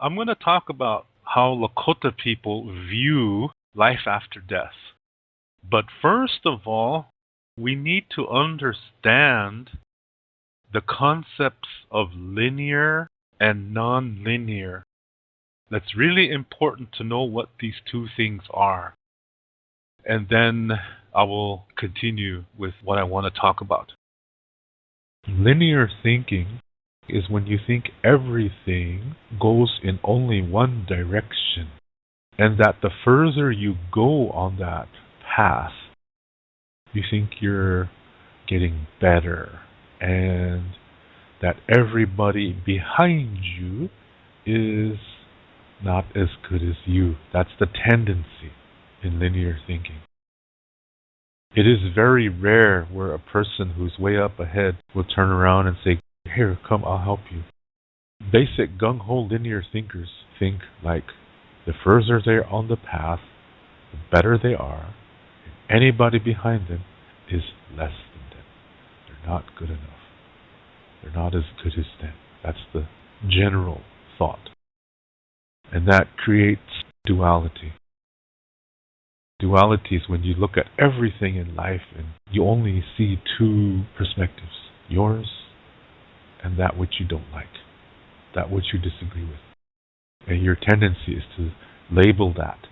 I'm going to talk about how Lakota people view life after death. But first of all, we need to understand the concepts of linear and nonlinear. That's really important to know what these two things are. And then I will continue with what I want to talk about. Linear thinking is when you think everything goes in only one direction, and that the further you go on that path, you think you're getting better, and that everybody behind you is not as good as you. That's the tendency in linear thinking. It is very rare where a person who's way up ahead will turn around and say, "Here, come, I'll help you." Basic gung-ho linear thinkers think like the further they're on the path, the better they are. Anybody behind them is less than them. They're not good enough. They're not as good as them. That's the general thought. And that creates duality. Duality is when you look at everything in life and you only see two perspectives, yours and that which you don't like, that which you disagree with. And your tendency is to label that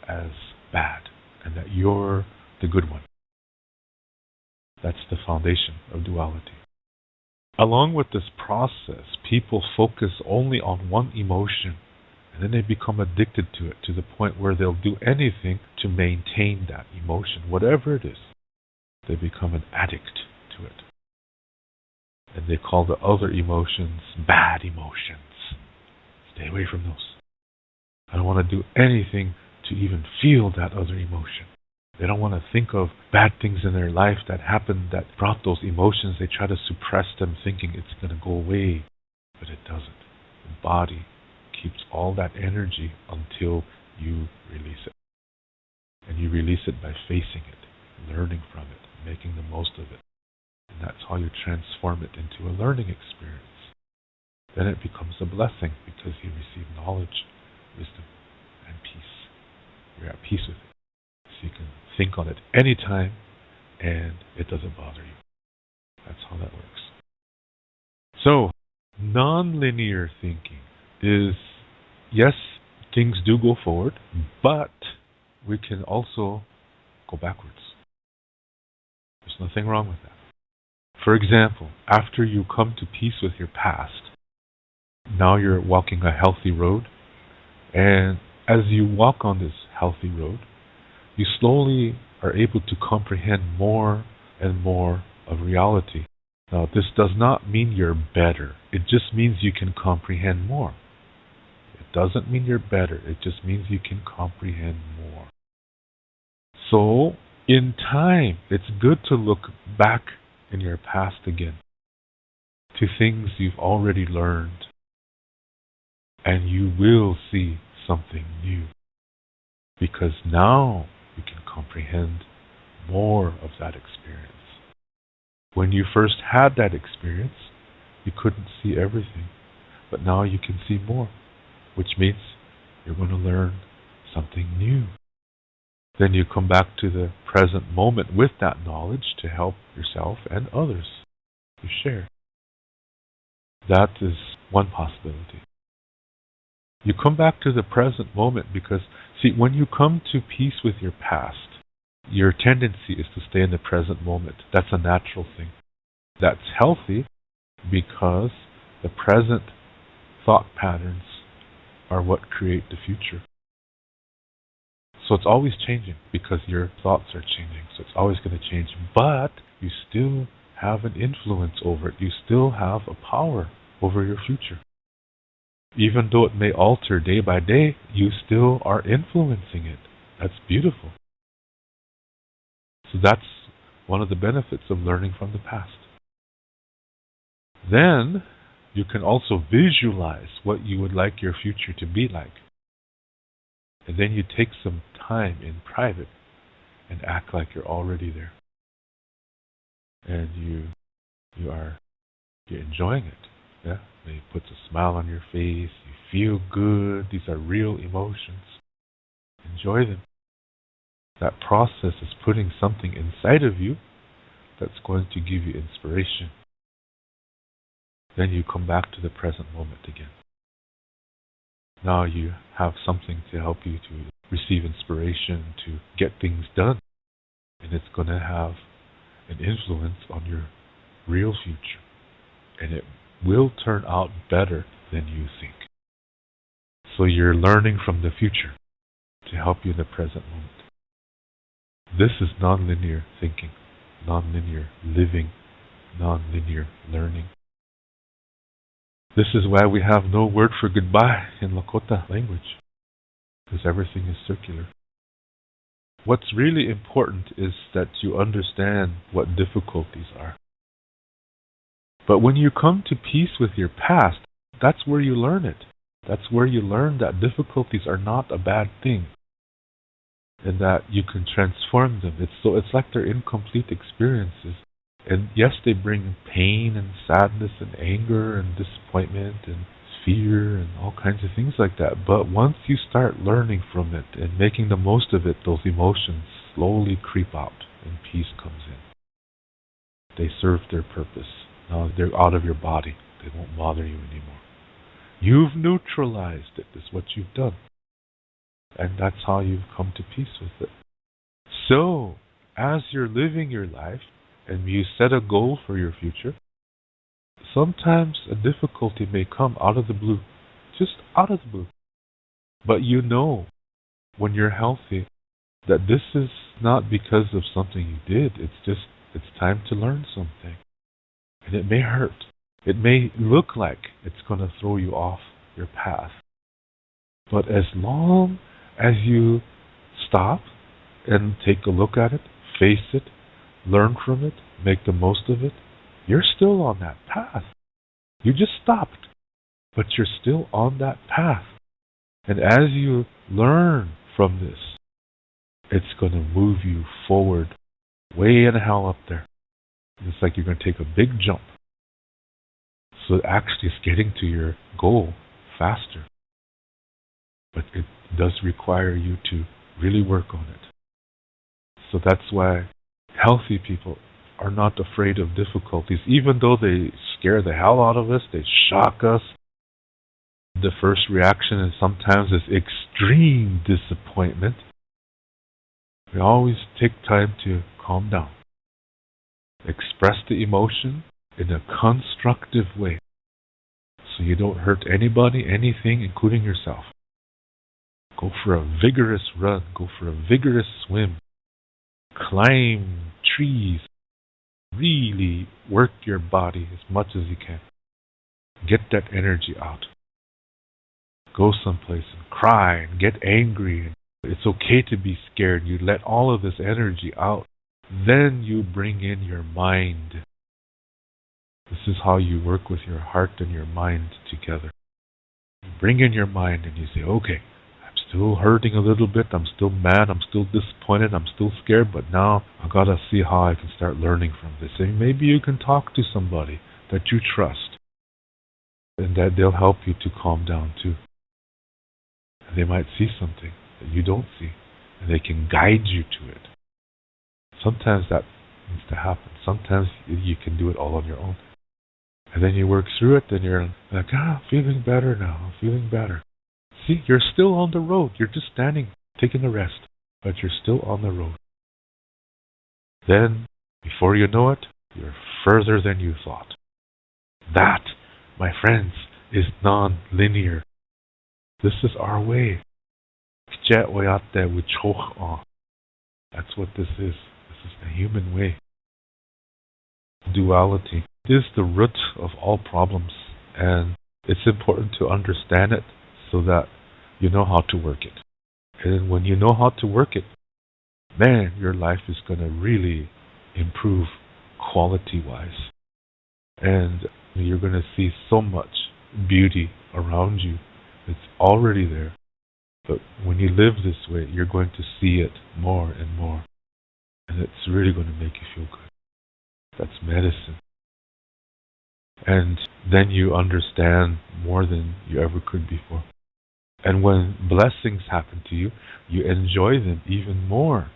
as bad and that you're the good one. That's the foundation of duality. Along with this process, people focus only on one emotion, and then they become addicted to it to the point where they'll do anything to maintain that emotion, whatever it is. They become an addict to it. And they call the other emotions bad emotions. Stay away from those. I don't want to do anything to even feel that other emotion. They don't want to think of bad things in their life that happened that brought those emotions. They try to suppress them thinking it's going to go away, but it doesn't. The body keeps all that energy until you release it. And you release it by facing it, learning from it, making the most of it. And that's how you transform it into a learning experience. Then it becomes a blessing because you receive knowledge, wisdom, and peace. You're at peace with it. So you can think on it anytime and it doesn't bother you. That's how that works. So, nonlinear thinking is, yes, things do go forward, but we can also go backwards. There's nothing wrong with that. For example, after you come to peace with your past, now you're walking a healthy road, and as you walk on this healthy road, you slowly are able to comprehend more and more of reality. Now, this does not mean you're better. It just means you can comprehend more. It doesn't mean you're better. It just means you can comprehend more. So, in time, it's good to look back in your past again to things you've already learned, and you will see something new. Because now you can comprehend more of that experience. When you first had that experience, you couldn't see everything, but now you can see more, which means you're going to learn something new. Then you come back to the present moment with that knowledge to help yourself and others. You share. That is one possibility. You come back to the present moment because, see, when you come to peace with your past, your tendency is to stay in the present moment. That's a natural thing. That's healthy because the present thought patterns are what create the future. So it's always changing because your thoughts are changing. So it's always going to change. But you still have an influence over it. You still have a power over your future. Even though it may alter day by day, you still are influencing it. That's beautiful. So that's one of the benefits of learning from the past. Then you can also visualize what you would like your future to be like. And then you take some time in private and act like you're already there. And you're enjoying it. Yeah? And it puts a smile on your face, you feel good. These are real emotions. Enjoy them. That process is putting something inside of you that's going to give you inspiration. Then you come back to the present moment again. Now you have something to help you to receive inspiration, to get things done. And it's going to have an influence on your real future. And it will turn out better than you think. So you're learning from the future to help you in the present moment. This is nonlinear thinking, nonlinear living, nonlinear learning. This is why we have no word for goodbye in Lakota language, because everything is circular. What's really important is that you understand what difficulties are. But when you come to peace with your past, that's where you learn it. That's where you learn that difficulties are not a bad thing, and that you can transform them. It's like they're incomplete experiences. And yes, they bring pain and sadness and anger and disappointment and fear and all kinds of things like that. But once you start learning from it and making the most of it, those emotions slowly creep out and peace comes in. They serve their purpose. Now they're out of your body. They won't bother you anymore. You've neutralized it, is what you've done. And that's how you've come to peace with it. So, as you're living your life, and you set a goal for your future, sometimes a difficulty may come out of the blue, just out of the blue. But you know, when you're healthy, that this is not because of something you did. It's time to learn something. And it may hurt. It may look like it's going to throw you off your path. But as long as you stop and take a look at it, face it, learn from it, make the most of it, you're still on that path. You just stopped, but you're still on that path. And as you learn from this, it's going to move you forward, way in the hell up there. It's like you're going to take a big jump. So it actually is getting to your goal faster. But it does require you to really work on it. So that's why healthy people are not afraid of difficulties, even though they scare the hell out of us, they shock us. The first reaction is sometimes is extreme disappointment. We always take time to calm down. Express the emotion in a constructive way, so you don't hurt anybody, anything, including yourself. Go for a vigorous run, go for a vigorous swim. Climb trees. Really work your body as much as you can. Get that energy out. Go someplace and cry and get angry. It's okay to be scared. You let all of this energy out. Then you bring in your mind. This is how you work with your heart and your mind together. You bring in your mind and you say, okay, still hurting a little bit, I'm still mad, I'm still disappointed, I'm still scared, but now I gotta see how I can start learning from this. And maybe you can talk to somebody that you trust, and that they'll help you to calm down too. And they might see something that you don't see, and they can guide you to it. Sometimes that needs to happen. Sometimes you can do it all on your own. And then you work through it, and you're like, I'm feeling better now, I'm feeling better. See, you're still on the road. You're just standing, taking a rest, but you're still on the road. Then, before you know it, you're further than you thought. That, my friends, is non-linear. This is our way. That's what this is. This is the human way. Duality is the root of all problems, and it's important to understand it so that you know how to work it. And when you know how to work it, man, your life is going to really improve quality-wise. And you're going to see so much beauty around you. It's already there. But when you live this way, you're going to see it more and more. And it's really going to make you feel good. That's medicine. And then you understand more than you ever could before. And when blessings happen to you, you enjoy them even more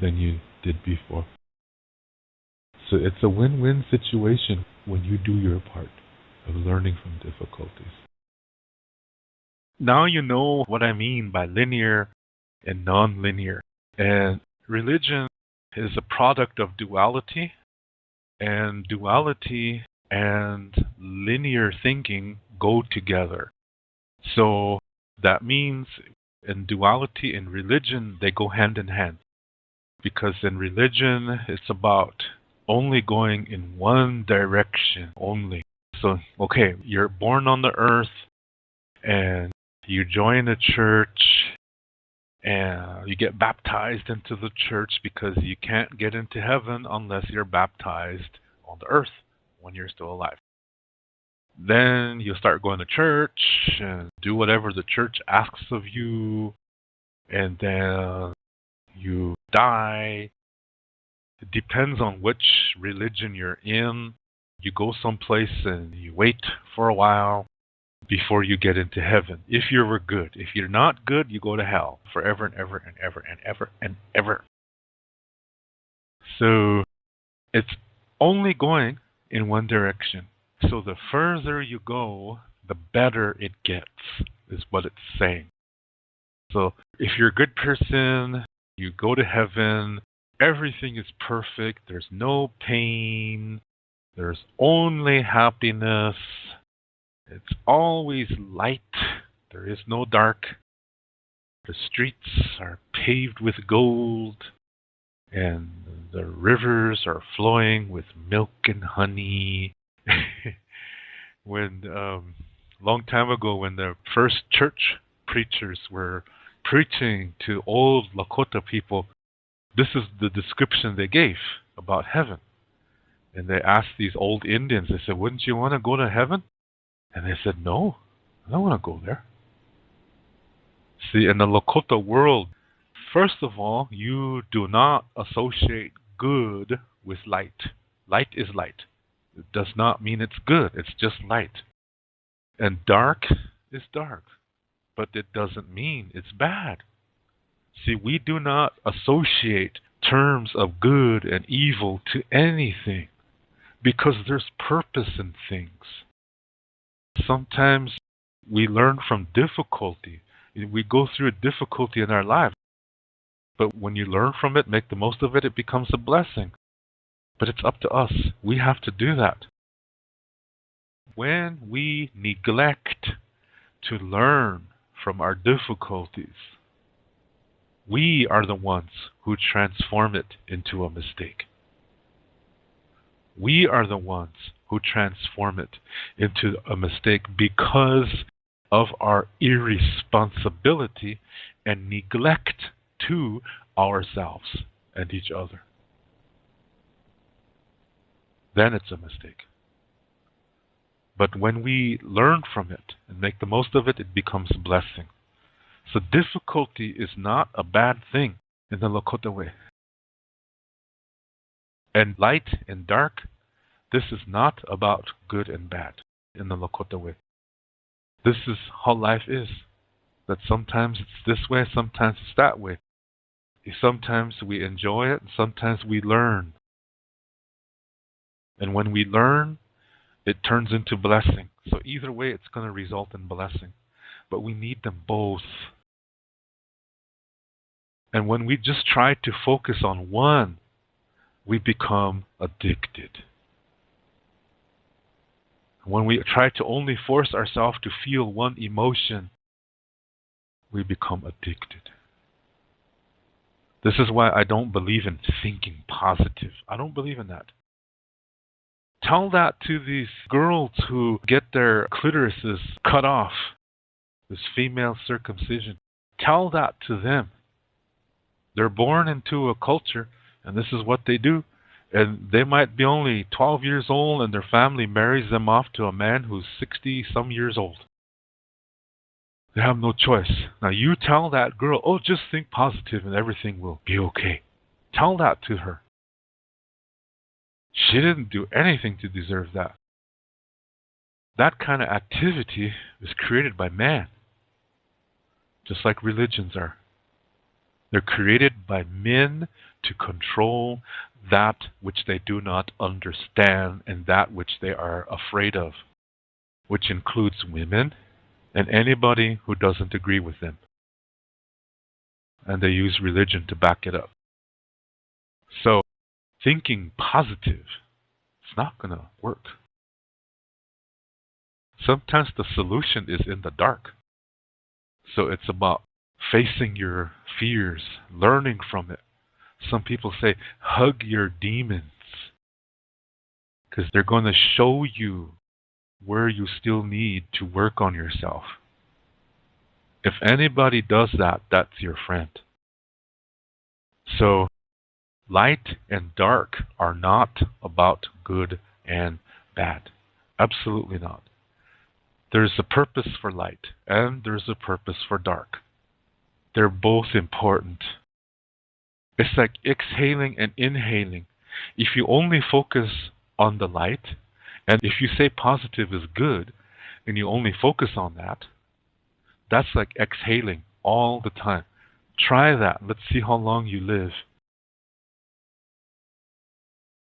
than you did before. So it's a win-win situation when you do your part of learning from difficulties. Now you know what I mean by linear and nonlinear. And religion is a product of duality, and duality and linear thinking go together. So that means in duality and religion, they go hand in hand. Because in religion, it's about only going in one direction only. So, okay, you're born on the earth and you join a church and you get baptized into the church because you can't get into heaven unless you're baptized on the earth when you're still alive. Then you start going to church and do whatever the church asks of you, and then you die. It depends on which religion you're in. You go someplace and you wait for a while before you get into heaven. If you were good. If you're not good, you go to hell forever and ever and ever and ever and ever. So it's only going in one direction. So the further you go, the better it gets, is what it's saying. So if you're a good person, you go to heaven, everything is perfect, there's no pain, there's only happiness, it's always light, there is no dark, the streets are paved with gold, and the rivers are flowing with milk and honey. When long time ago, when the first church preachers were preaching to old Lakota people, this is the description they gave about heaven. And they asked these old Indians, they said, wouldn't you want to go to heaven? And they said, no, I don't want to go there. See, in the Lakota world, first of all, you do not associate good with light. Light is light. It does not mean it's good. It's just light. And dark is dark. But it doesn't mean it's bad. See, we do not associate terms of good and evil to anything because there's purpose in things. Sometimes we learn from difficulty. We go through a difficulty in our life. But when you learn from it, make the most of it, it becomes a blessing. But it's up to us. We have to do that. When we neglect to learn from our difficulties, we are the ones who transform it into a mistake. We are the ones who transform it into a mistake because of our irresponsibility and neglect to ourselves and each other. Then it's a mistake. But when we learn from it and make the most of it, it becomes a blessing. So difficulty is not a bad thing in the Lakota way. And light and dark, this is not about good and bad in the Lakota way. This is how life is. That sometimes it's this way, sometimes it's that way. Sometimes we enjoy it, and sometimes we learn. And when we learn, it turns into blessing. So either way, it's going to result in blessing. But we need them both. And when we just try to focus on one, we become addicted. When we try to only force ourselves to feel one emotion, we become addicted. This is why I don't believe in thinking positive. I don't believe in that. Tell that to these girls who get their clitorises cut off, this female circumcision. Tell that to them. They're born into a culture, and this is what they do. And they might be only 12 years old, and their family marries them off to a man who's 60-some years old. They have no choice. Now you tell that girl, oh, just think positive and everything will be okay. Tell that to her. She didn't do anything to deserve that. That kind of activity is created by man, just like religions are. They're created by men to control that which they do not understand and that which they are afraid of, which includes women and anybody who doesn't agree with them. And they use religion to back it up. So, thinking positive, it's not going to work. Sometimes the solution is in the dark. So it's about facing your fears, learning from it. Some people say, hug your demons, because they're going to show you where you still need to work on yourself. If anybody does that, that's your friend. So, light and dark are not about good and bad. Absolutely not. There's a purpose for light, and there's a purpose for dark. They're both important. It's like exhaling and inhaling. If you only focus on the light, and if you say positive is good, and you only focus on that, that's like exhaling all the time. Try that. Let's see how long you live.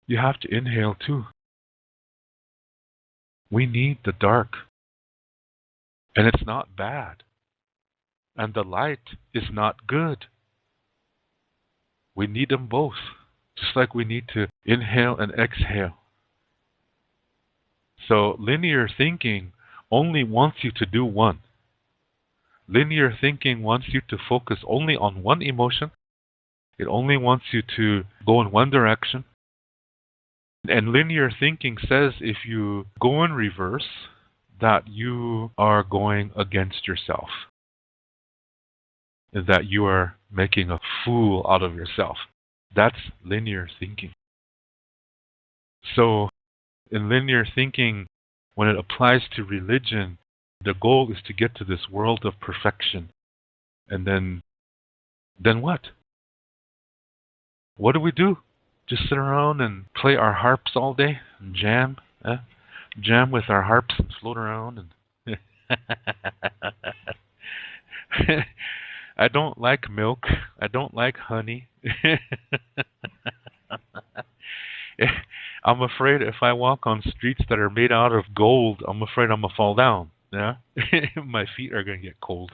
You have to inhale too. We need the dark. And it's not bad. And the light is not good. We need them both. Just like we need to inhale and exhale. So linear thinking only wants you to do one. Linear thinking wants you to focus only on one emotion. It only wants you to go in one direction. And linear thinking says if you go in reverse, that you are going against yourself. That you are making a fool out of yourself. That's linear thinking. So, in linear thinking, when it applies to religion, the goal is to get to this world of perfection. And then what? What do? Just sit around and play our harps all day and jam? Jam with our harps and float around and I don't like milk. I don't like honey. I'm afraid if I walk on streets that are made out of gold, I'm afraid I'm gonna fall down. Yeah, my feet are gonna get cold.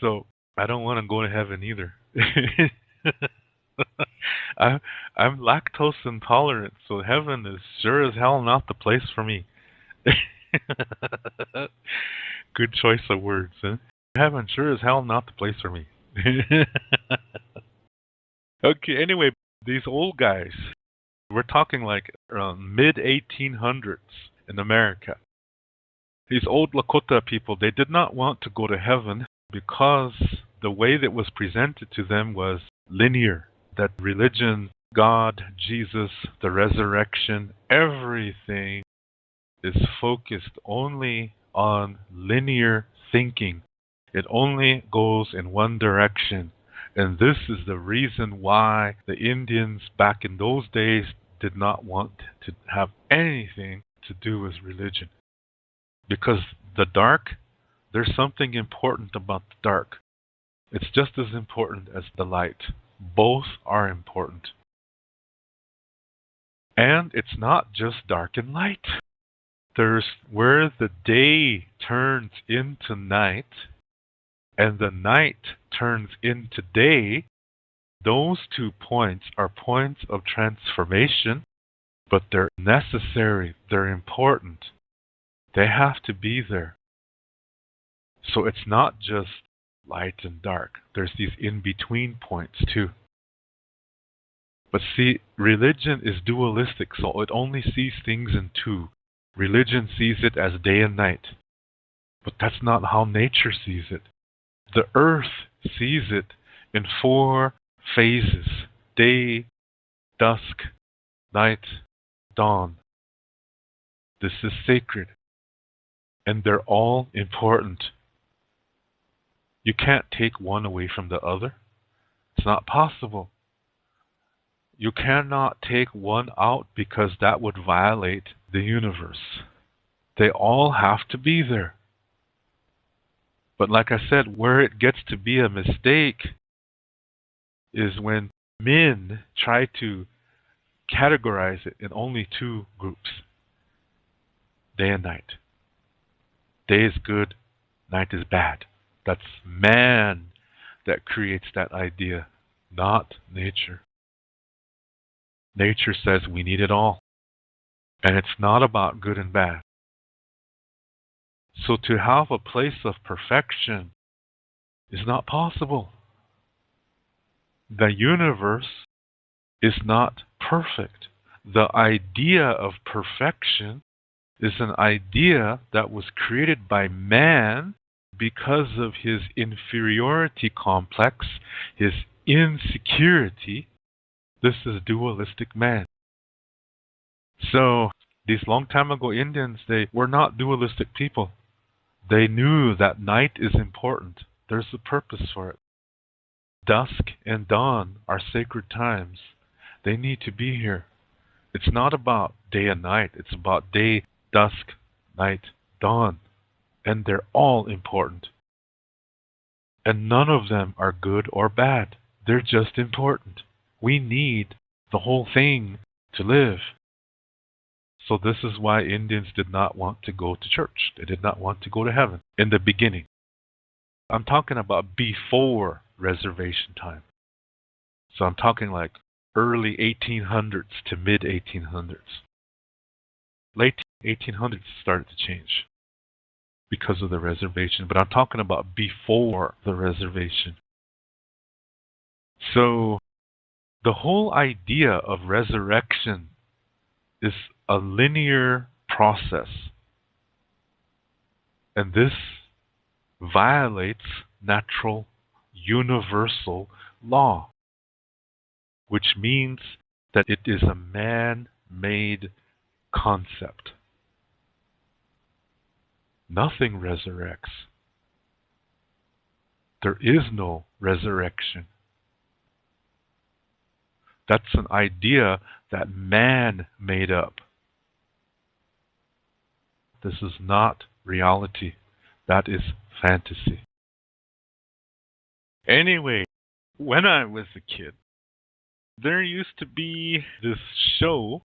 So I don't want to go to heaven either. I'm lactose intolerant, so heaven is sure as hell not the place for me. Good choice of words, huh? Heaven sure as hell not the place for me. Okay, anyway, these old guys, we're talking like around mid-1800s in America. These old Lakota people, they did not want to go to heaven because the way that was presented to them was linear. That religion, God, Jesus, the resurrection, everything is focused only on linear thinking. It only goes in one direction. And this is the reason why the Indians back in those days did not want to have anything to do with religion. Because the dark, there's something important about the dark. It's just as important as the light. Both are important. And it's not just dark and light. There's where the day turns into night and the night turns into day. Those 2 points are points of transformation, but they're necessary. They're important. They have to be there. So it's not just light and dark. There's these in-between points too. But see, religion is dualistic, so it only sees things in two. Religion sees it as day and night. But that's not how nature sees it. The earth sees it in 4 phases: day, dusk, night, dawn. This is sacred. And they're all important. You can't take one away from the other. It's not possible. You cannot take one out because that would violate the universe. They all have to be there. But like I said, where it gets to be a mistake is when men try to categorize it in only two groups: day and night. Day is good, night is bad. That's man that creates that idea, not nature. Nature says we need it all. And it's not about good and bad. So to have a place of perfection is not possible. The universe is not perfect. The idea of perfection is an idea that was created by man because of his inferiority complex, his insecurity. This is dualistic man. So these long time ago Indians, they were not dualistic people. They knew that night is important. There's a purpose for it. Dusk and dawn are sacred times. They need to be here. It's not about day and night. It's about day, dusk, night, dawn. And they're all important. And none of them are good or bad. They're just important. We need the whole thing to live. So this is why Indians did not want to go to church. They did not want to go to heaven in the beginning. I'm talking about before reservation time. So I'm talking like early 1800s to mid 1800s. Late 1800s started to change because of the reservation, but I'm talking about before the reservation. So the whole idea of resurrection is a linear process. And this violates natural universal law, which means that it is a man-made concept. Nothing resurrects. There is no resurrection. That's an idea that man made up. This is not reality. That is fantasy. Anyway, when I was a kid, there used to be this show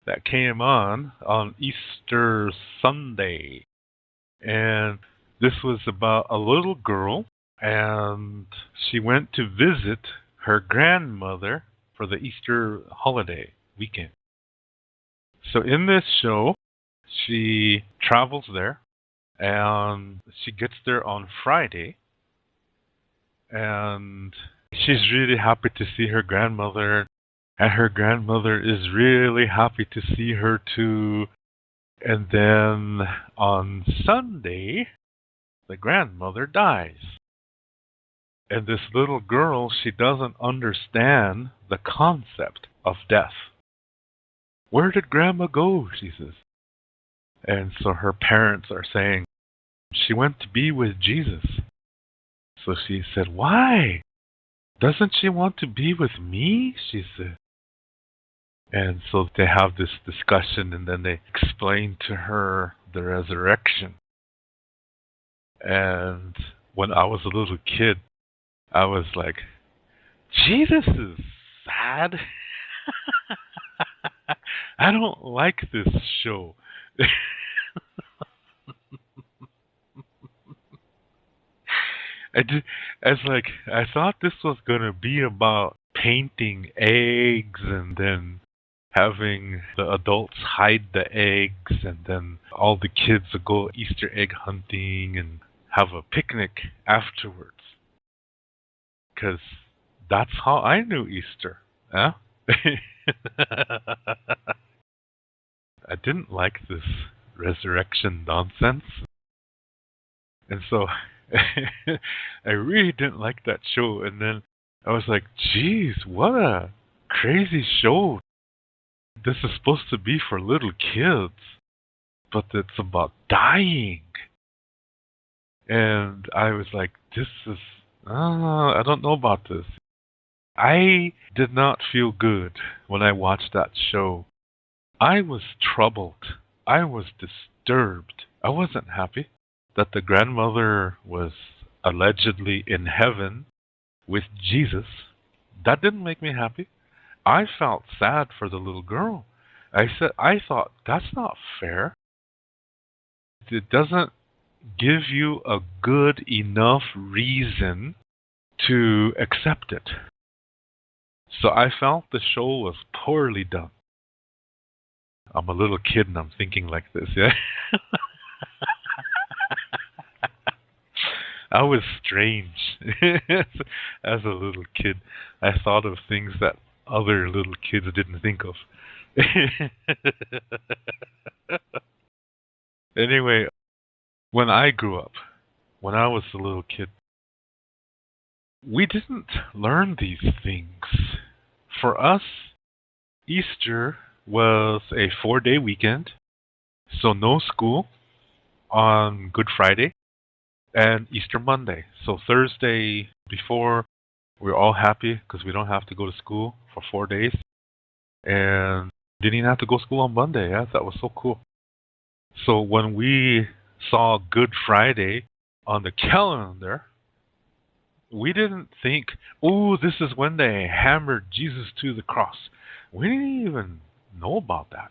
that came on Easter Sunday. And this was about a little girl, and she went to visit her grandmother for the Easter holiday weekend. So in this show, she travels there, and she gets there on Friday, and she's really happy to see her grandmother, and her grandmother is really happy to see her too. And then on Sunday, the grandmother dies. And this little girl, she doesn't understand the concept of death. Where did Grandma go? She says. And so her parents are saying, she went to be with Jesus. So she said, why? Doesn't she want to be with me? She said. And so they have this discussion, and then they explain to her the resurrection. And when I was a little kid, I was like, Jesus is sad. I don't like this show. I thought this was going to be about painting eggs and then having the adults hide the eggs, and then all the kids will go Easter egg hunting and have a picnic afterwards. Because that's how I knew Easter. Huh? I didn't like this resurrection nonsense. And so I really didn't like that show. And then I was like, geez, what a crazy show. This is supposed to be for little kids, but it's about dying. And I was like, this is, I don't know about this. I did not feel good when I watched that show. I was troubled. I was disturbed. I wasn't happy that the grandmother was allegedly in heaven with Jesus. That didn't make me happy. I felt sad for the little girl. I thought, that's not fair. It doesn't give you a good enough reason to accept it. So I felt the show was poorly done. I'm a little kid and I'm thinking like this, yeah? I was strange as a little kid. I thought of things that other little kids didn't think of. Anyway, when I grew up, when I was a little kid, we didn't learn these things. For us, Easter was a 4-day weekend, so no school on Good Friday and Easter Monday. So Thursday before, we were all happy because we don't have to go to school for 4 days. And didn't even have to go to school on Monday. Yeah, that was so cool. So when we saw Good Friday on the calendar, we didn't think, oh, this is when they hammered Jesus to the cross. We didn't even know about that.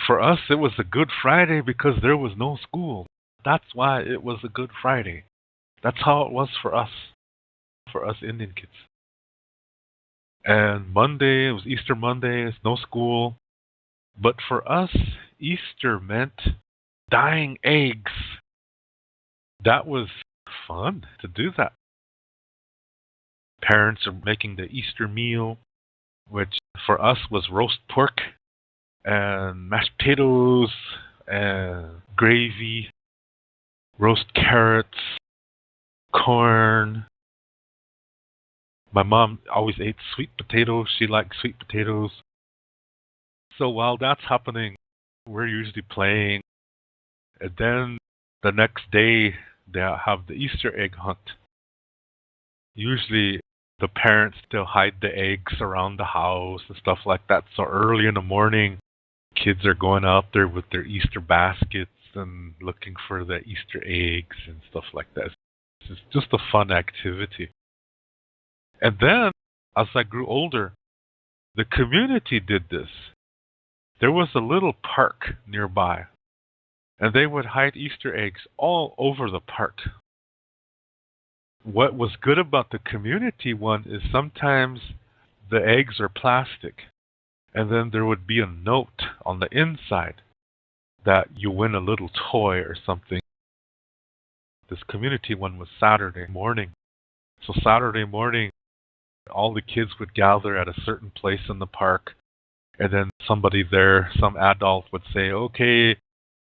For us, it was a Good Friday because there was no school. That's why it was a Good Friday. That's how it was for us Indian kids. And Monday, it was Easter Monday, it's no school. But for us, Easter meant dyeing eggs. That was fun to do that. Parents are making the Easter meal, which for us was roast pork and mashed potatoes and gravy, roast carrots, corn. My mom always ate sweet potatoes. She liked sweet potatoes. So while that's happening, we're usually playing. And then the next day, they have the Easter egg hunt. Usually the parents still hide the eggs around the house and stuff like that. So early in the morning, kids are going out there with their Easter baskets and looking for the Easter eggs and stuff like that. It's just a fun activity. And then, as I grew older, the community did this. There was a little park nearby, and they would hide Easter eggs all over the park. What was good about the community one is sometimes the eggs are plastic, and then there would be a note on the inside that you win a little toy or something. This community one was Saturday morning. So Saturday morning, all the kids would gather at a certain place in the park, and then somebody there, some adult would say, okay,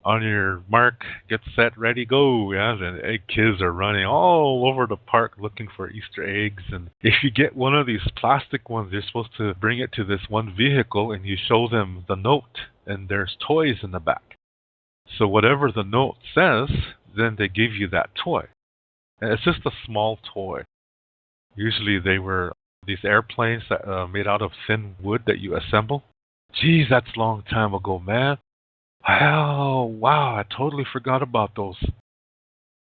on your mark, get set, ready, go. Yeah, the kids are running all over the park looking for Easter eggs. And if you get one of these plastic ones, you're supposed to bring it to this one vehicle and you show them the note, and there's toys in the back. So whatever the note says, then they give you that toy. And it's just a small toy. Usually they were these airplanes that made out of thin wood that you assemble. Geez, that's a long time ago, man. Oh, wow, I totally forgot about those.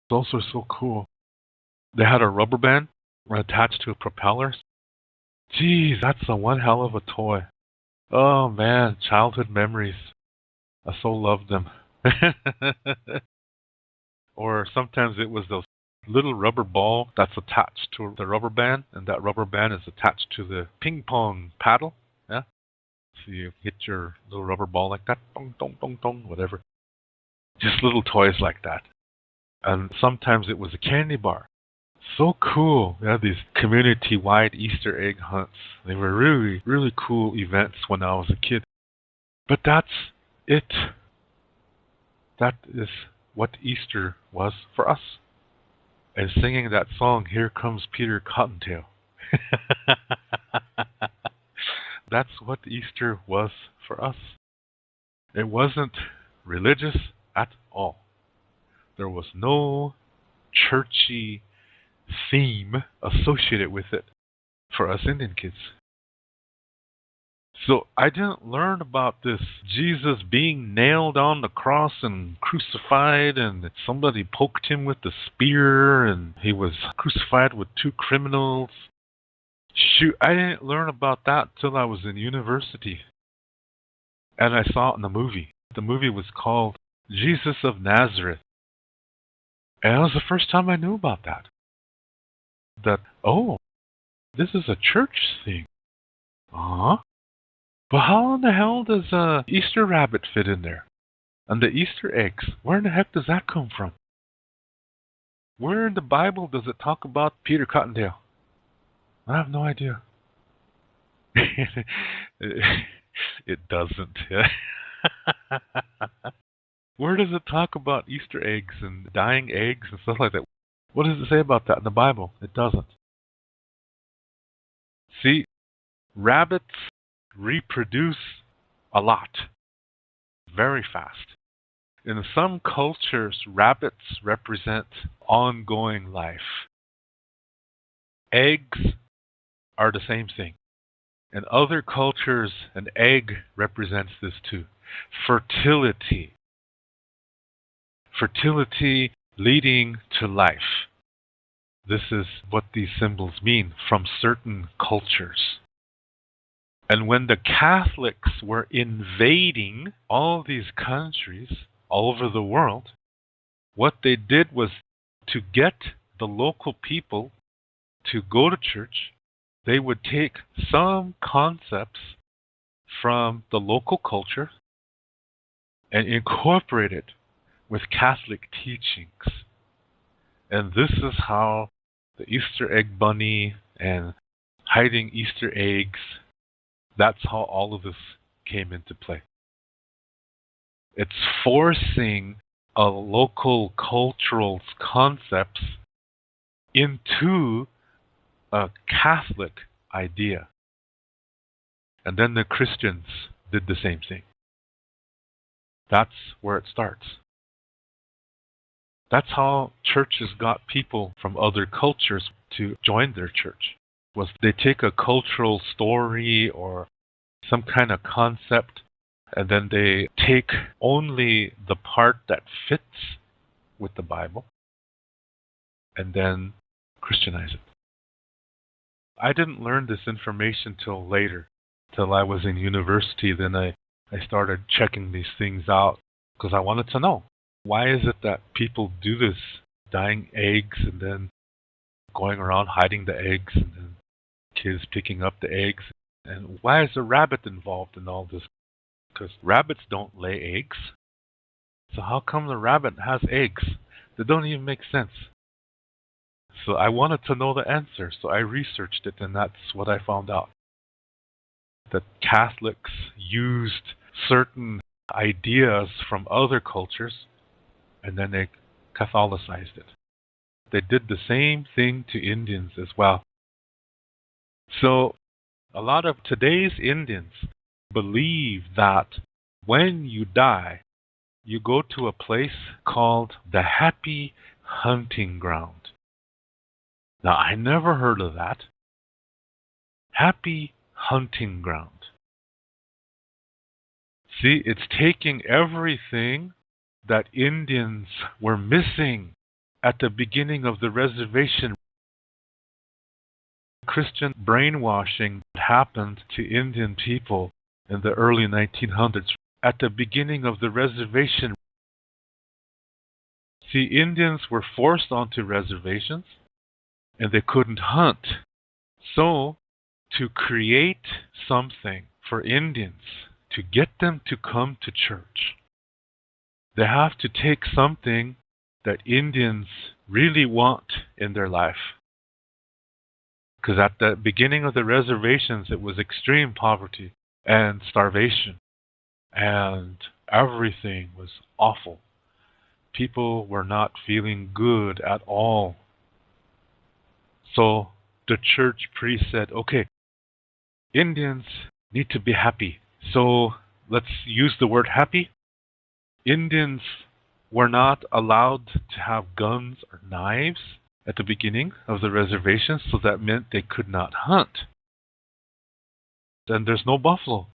Those were so cool. They had a rubber band attached to propellers. Geez, that's one hell of a toy. Oh, man, childhood memories. I so loved them. Or sometimes it was those little rubber ball that's attached to the rubber band, and that rubber band is attached to the ping pong paddle. Yeah. So you hit your little rubber ball like that, dong, dong, dong, dong, whatever. Just little toys like that. And sometimes it was a candy bar. So cool. We had these community-wide Easter egg hunts. They were really, really cool events when I was a kid. But that's it. That is what Easter was for us. And singing that song, Here Comes Peter Cottontail. That's what Easter was for us. It wasn't religious at all. There was no churchy theme associated with it. for us Indian kids. So I didn't learn about this Jesus being nailed on the cross and crucified, and somebody poked him with the spear, and he was crucified with two criminals. Shoot, I didn't learn about that till I was in university. And I saw it in the movie. The movie was called Jesus of Nazareth. And that was the first time I knew about that. That, oh, this is a church thing. Uh-huh. But how in the hell does a Easter rabbit fit in there? And the Easter eggs, where in the heck does that come from? Where in the Bible does it talk about Peter Cottontail? I have no idea. It doesn't. Where does it talk about Easter eggs and dying eggs and stuff like that? What does it say about that in the Bible? It doesn't. See, rabbits reproduce a lot, very fast. In some cultures, rabbits represent ongoing life. Eggs are the same thing. In other cultures, an egg represents this too. Fertility. Fertility leading to life. This is what these symbols mean from certain cultures. And when the Catholics were invading all these countries all over the world, what they did was to get the local people to go to church, they would take some concepts from the local culture and incorporate it with Catholic teachings. And this is how the Easter egg bunny and hiding Easter eggs, that's how all of this came into play. It's forcing a local cultural concepts into a Catholic idea. And then the Christians did the same thing. That's where it starts. That's how churches got people from other cultures to join their church. Was they take a cultural story or some kind of concept, and then they take only the part that fits with the Bible, and then Christianize it. I didn't learn this information till later, till I was in university. Then I started checking these things out because I wanted to know. Why is it that people do this, dyeing eggs and then going around hiding the eggs and then kids picking up the eggs? And why is a rabbit involved in all this? Because rabbits don't lay eggs. So how come the rabbit has eggs? They don't even make sense. So I wanted to know the answer, so I researched it, and that's what I found out. That Catholics used certain ideas from other cultures, and then they Catholicized it. They did the same thing to Indians as well. So a lot of today's Indians believe that when you die, you go to a place called the Happy Hunting Ground. Now, I never heard of that. Happy Hunting Ground. See, it's taking everything that Indians were missing at the beginning of the reservation. Christian brainwashing happened to Indian people in the early 1900s at the beginning of the reservation. See, Indians were forced onto reservations and they couldn't hunt. So, to create something for Indians, to get them to come to church, they have to take something that Indians really want in their life. Because at the beginning of the reservations, it was extreme poverty and starvation. And everything was awful. People were not feeling good at all. So the church priest said, okay, Indians need to be happy. So let's use the word happy. Indians were not allowed to have guns or knives, at the beginning of the reservation, so that meant they could not hunt. Then there's no buffalo.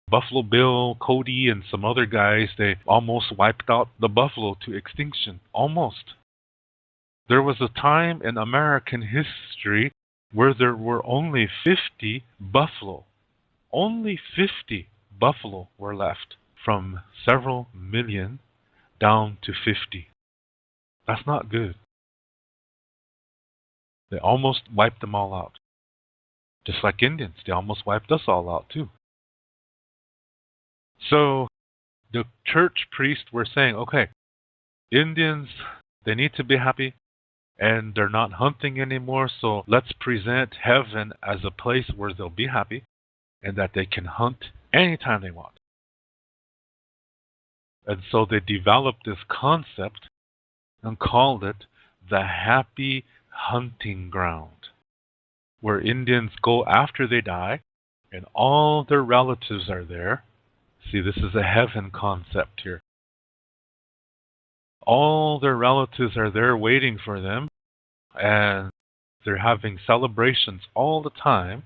Buffalo Bill, Cody, and some other guys, they almost wiped out the buffalo to extinction. Almost. There was a time in American history where there were only 50 buffalo. Only 50 buffalo were left, from several million down to 50. That's not good. They almost wiped them all out. Just like Indians, they almost wiped us all out too. So the church priests were saying, okay, Indians, they need to be happy, and they're not hunting anymore, so let's present heaven as a place where they'll be happy and that they can hunt anytime they want. And so they developed this concept and called it the happy hunting ground, where Indians go after they die and all their relatives are there. See, this is a heaven concept here. All their relatives are there waiting for them, and they're having celebrations all the time,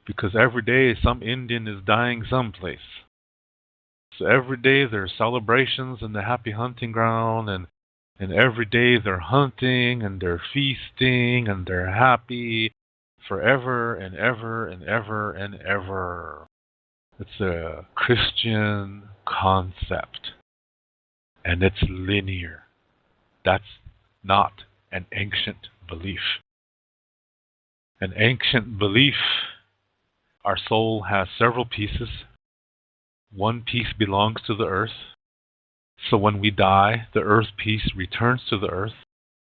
because every day some Indian is dying someplace. So every day there's celebrations in the happy hunting ground, and every day they're hunting and they're feasting and they're happy forever and ever and ever and ever. It's a Christian concept, and it's linear. That's not an ancient belief. An ancient belief, our soul has several pieces. One piece belongs to the earth. So when we die, the earth piece returns to the earth.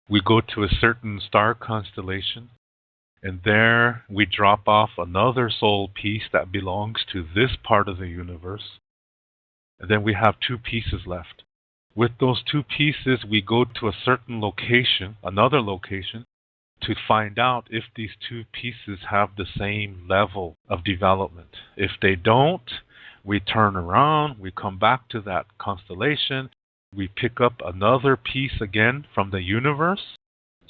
We go to a certain star constellation, and there we drop off another soul piece that belongs to this part of the universe. And then we have two pieces left. With those two pieces, we go to a certain location, another location, to find out if these two pieces have the same level of development. If they don't, we turn around, we come back to that constellation, we pick up another piece again from the universe.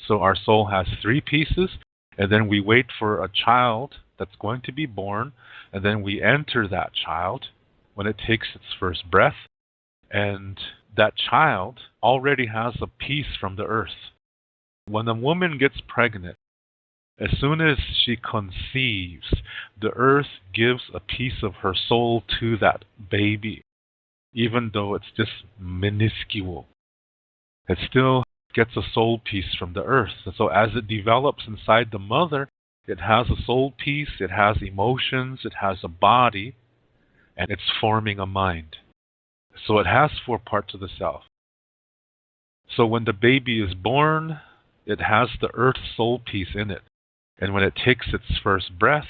So our soul has three pieces, and then we wait for a child that's going to be born, and then we enter that child when it takes its first breath, and that child already has a piece from the earth. When a woman gets pregnant, as soon as she conceives, the earth gives a piece of her soul to that baby, even though it's just minuscule. It still gets a soul piece from the earth. And so as it develops inside the mother, it has a soul piece, it has emotions, it has a body, and it's forming a mind. So it has four parts of the self. So when the baby is born, it has the earth soul piece in it. And when it takes its first breath,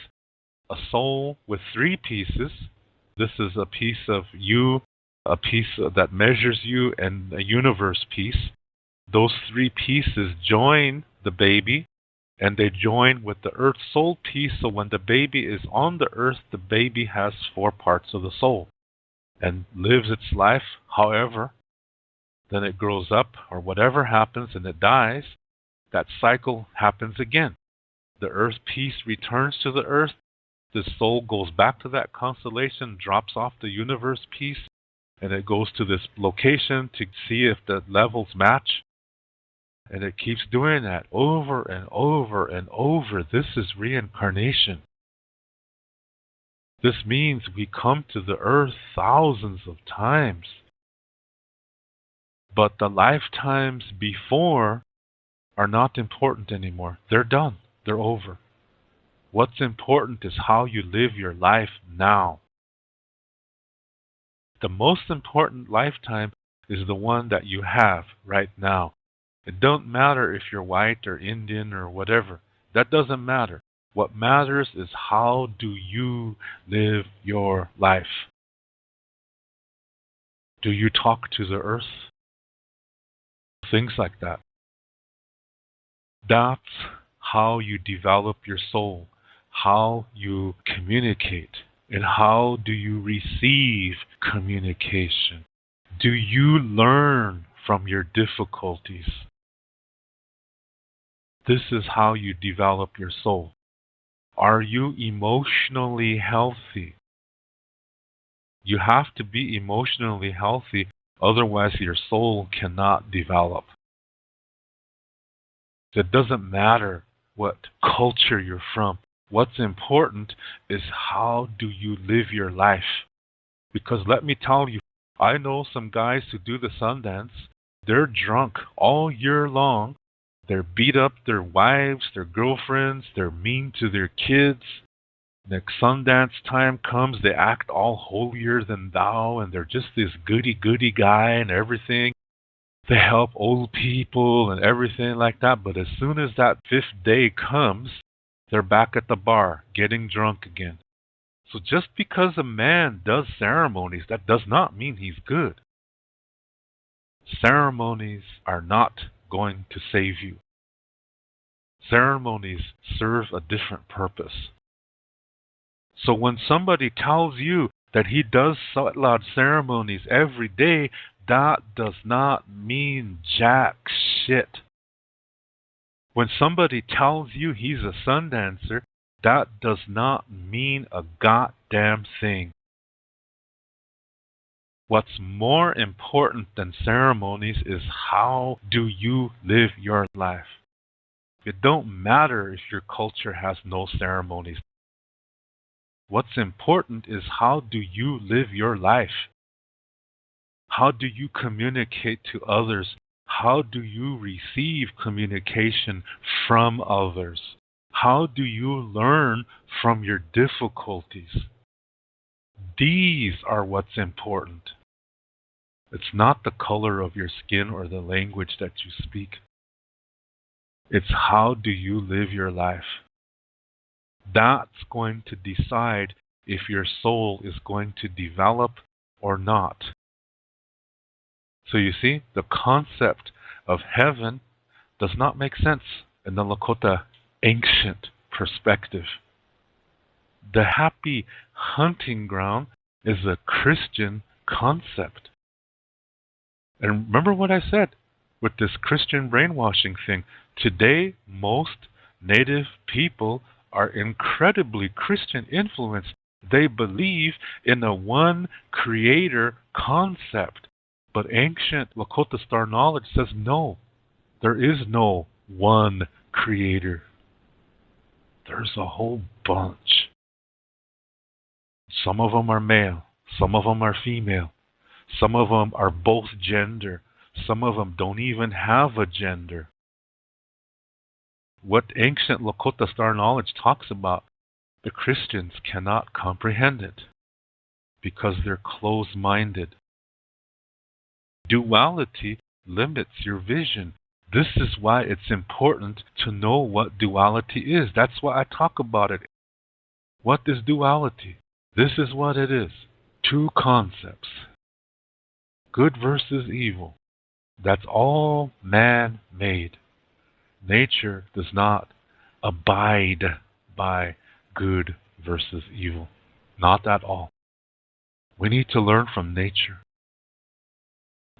a soul with three pieces, this is a piece of you, a piece that measures you, and a universe piece. Those three pieces join the baby, and they join with the earth soul piece. So when the baby is on the earth, the baby has four parts of the soul and lives its life. However, then it grows up, or whatever happens, and it dies. That cycle happens again. The earth piece returns to the earth. The soul goes back to that constellation, drops off the universe piece, and it goes to this location to see if the levels match. And it keeps doing that over and over and over. This is reincarnation. This means we come to the earth thousands of times. But the lifetimes before are not important anymore. They're done. They're over. What's important is how you live your life now. The most important lifetime is the one that you have right now. It don't matter if you're white or Indian or whatever. That doesn't matter. What matters is how do you live your life? Do you talk to the earth? Things like that. That's how you develop your soul, how you communicate, and how do you receive communication. Do you learn from your difficulties? This is how you develop your soul. Are you emotionally healthy? You have to be emotionally healthy, otherwise your soul cannot develop. It doesn't matter what culture you're from. What's important is how do you live your life. Because let me tell you, I know some guys who do the sun dance. They're drunk all year long. They're beat up their wives, their girlfriends. They're mean to their kids. Next Sundance time comes, they act all holier than thou, and they're just this goody-goody guy and everything. They help old people and everything like that, but as soon as that fifth day comes, they're back at the bar, getting drunk again. So just because a man does ceremonies, that does not mean he's good. Ceremonies are not going to save you. Ceremonies serve a different purpose. So when somebody tells you that he does Satlad ceremonies every day, that does not mean jack shit. When somebody tells you he's a sun dancer, that does not mean a goddamn thing. What's more important than ceremonies is how do you live your life. It don't matter if your culture has no ceremonies. What's important is how do you live your life? How do you communicate to others? How do you receive communication from others? How do you learn from your difficulties? These are what's important. It's not the color of your skin or the language that you speak. It's how do you live your life. That's going to decide if your soul is going to develop or not. So you see, the concept of heaven does not make sense in the Lakota ancient perspective. The happy hunting ground is a Christian concept. And remember what I said with this Christian brainwashing thing. Today, most Native people are incredibly Christian influenced. They believe in a one creator concept. But ancient Lakota Star Knowledge says no. There is no one creator. There's a whole bunch. Some of them are male. Some of them are female. Some of them are both gender. Some of them don't even have a gender. What ancient Lakota Star Knowledge talks about, the Christians cannot comprehend it because they're closed-minded. Duality limits your vision. This is why it's important to know what duality is. That's why I talk about it. What is duality? This is what it is. Two concepts. Good versus evil. That's all man-made. Nature does not abide by good versus evil. Not at all. We need to learn from nature.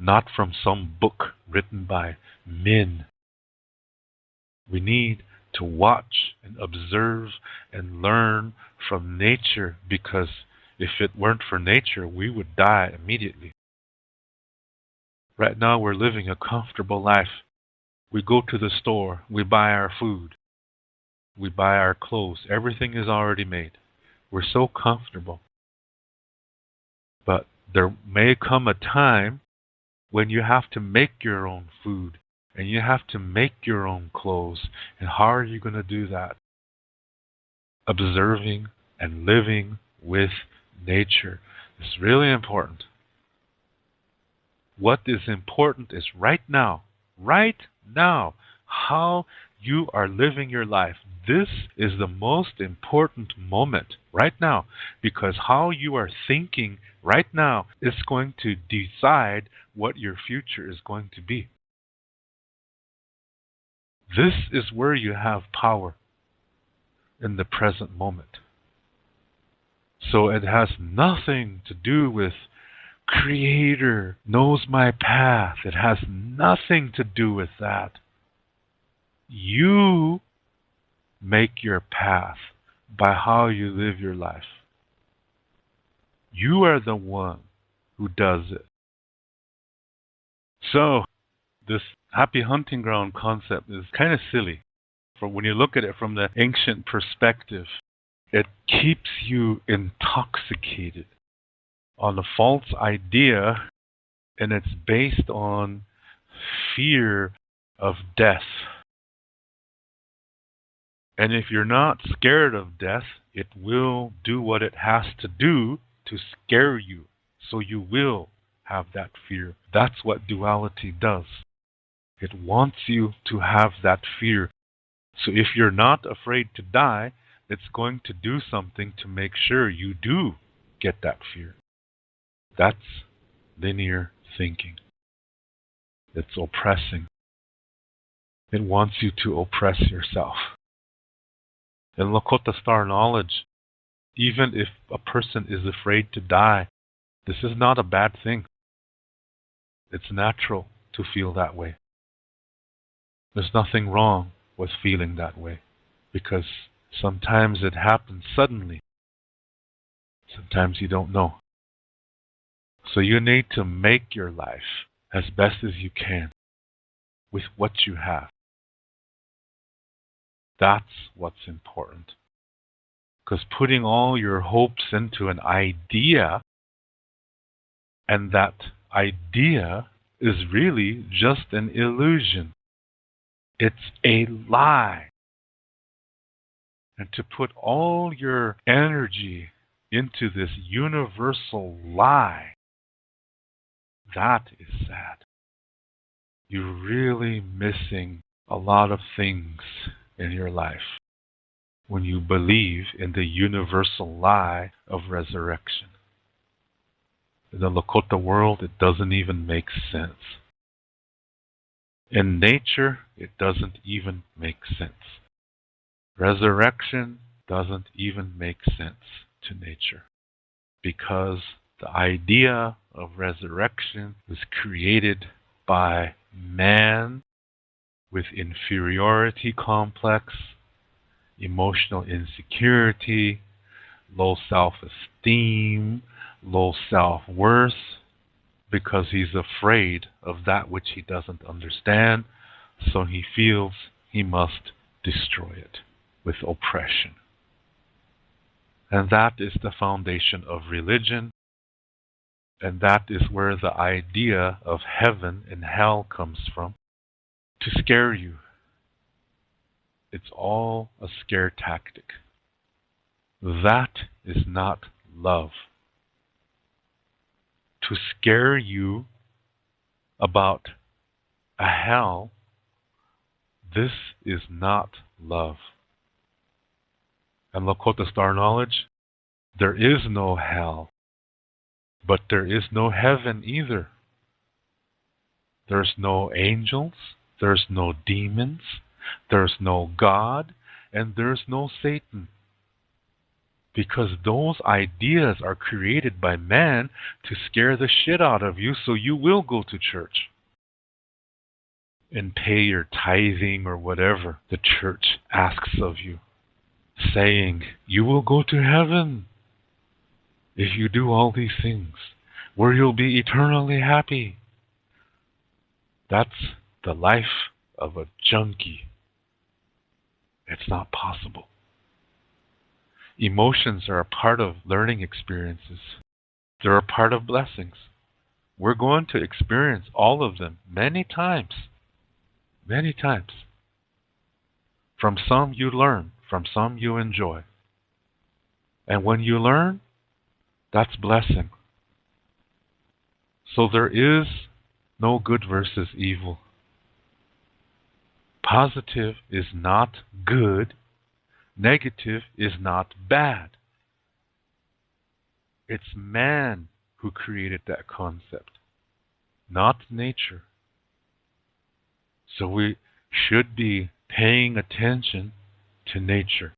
Not from some book written by men. We need to watch and observe and learn from nature, because if it weren't for nature, we would die immediately. Right now we're living a comfortable life. We go to the store, we buy our food, we buy our clothes. Everything is already made. We're so comfortable. But there may come a time when you have to make your own food and you have to make your own clothes. And how are you going to do that? Observing and living with nature is really important. What is important is right now, how you are living your life. This is the most important moment right now, because how you are thinking right now is going to decide what your future is going to be. This is where you have power, in the present moment. So it has nothing to do with Creator knows my path. It has nothing to do with that. You make your path by how you live your life. You are the one who does it. So, this happy hunting ground concept is kind of silly. When you look at it from the ancient perspective, it keeps you intoxicated on a false idea, and it's based on fear of death. And if you're not scared of death, it will do what it has to do to scare you. So you will have that fear. That's what duality does. It wants you to have that fear. So if you're not afraid to die, it's going to do something to make sure you do get that fear. That's linear thinking. It's oppressing. It wants you to oppress yourself. In Lakota Star Knowledge, even if a person is afraid to die, this is not a bad thing. It's natural to feel that way. There's nothing wrong with feeling that way, because sometimes it happens suddenly. Sometimes you don't know. So you need to make your life as best as you can with what you have. That's what's important. Because putting all your hopes into an idea, and that idea is really just an illusion. It's a lie. And to put all your energy into this universal lie, that is sad. You're really missing a lot of things in your life when you believe in the universal lie of resurrection. In the Lakota world, it doesn't even make sense. In nature, it doesn't even make sense. Resurrection doesn't even make sense to nature, because the idea of resurrection was created by man with inferiority complex, emotional insecurity, low self-esteem, low self-worth, because he's afraid of that which he doesn't understand, so he feels he must destroy it with oppression. And that is the foundation of religion, and that is where the idea of heaven and hell comes from, to scare you. It's all a scare tactic. That is not love. To scare you about a hell, this is not love. And Lakota Star Knowledge, there is no hell, but there is no heaven either. There's no angels, there's no demons, there's no God, and there's no Satan. Because those ideas are created by man to scare the shit out of you, so you will go to church and pay your tithing or whatever the church asks of you, saying you will go to heaven if you do all these things, where you'll be eternally happy. That's the life of a junkie. It's not possible. Emotions are a part of learning experiences. They're a part of blessings. We're going to experience all of them many times. Many times. From some you learn, from some you enjoy. And when you learn, that's blessing. So there is no good versus evil. Positive is not good. Negative is not bad. It's man who created that concept, not nature. So we should be paying attention to nature.